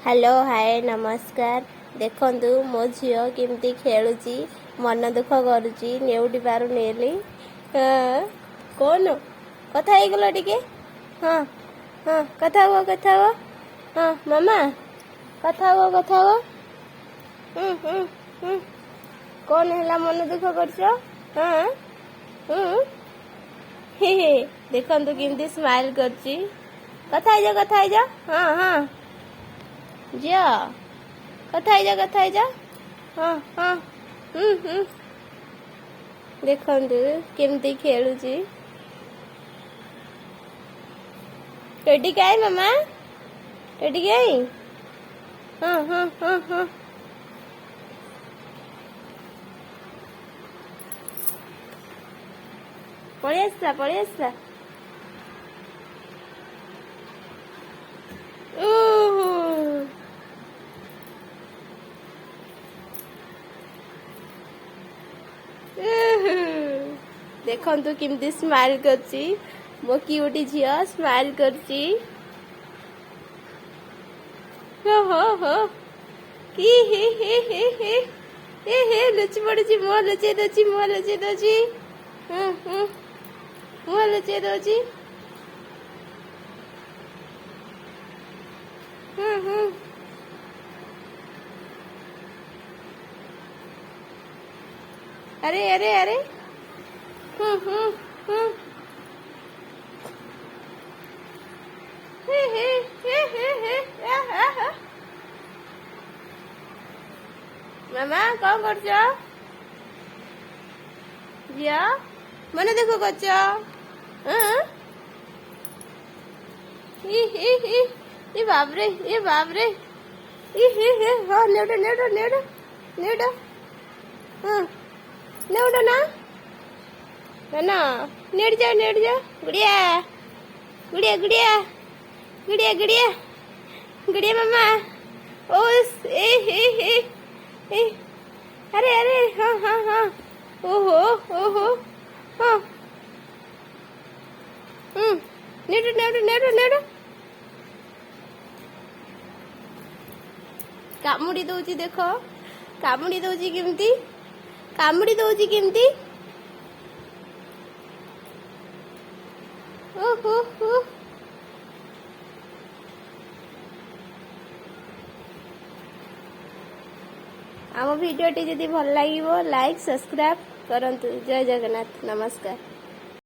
Hello hi नमस्कार। देखंतु मो झियो केमती खेलुची मन दुख करुची नेउटी पारु नेली कौन कथा ही गलो टिके। हाँ हाँ कथा हुआ हाँ मामा कथा हुआ कौन है मन दुख कर हाँ हे देखंतु केमती स्माइल करची कथा ही जा हाँ हाँ जा कथा ही जा हाँ हाँ देखंतु केमती खेलुची टेडी काई मामा टेडी काई हाँ हाँ हाँ हाँ पळी आसला देखंतु केमती स्माइल करची मो क्यूटी झियो स्माइल करची हो हो हो की हे लुचि पड़ुची मो लुचे दोची मो लुचे दोची मो लुचे दोची अरे अरे अरे मामा कौन कर जिया मन देखो कर ये बाबरे हाँ नेउडो हाँ नेउडो ना ना नेड़ जा गुड़िया गुड़िया गुड़िया गुड़िया गुड़िया गुड़िया मामा ओ ए अरे अरे हाँ हाँ हाँ ओहो हाँ नेड़ कामुड़ी दौची देखो कामुड़ी दौची केमती ओहो आम भिडियोटी जदि भल लगे लाइक सब्सक्राइब करंतु। जय जगन्नाथ नमस्कार।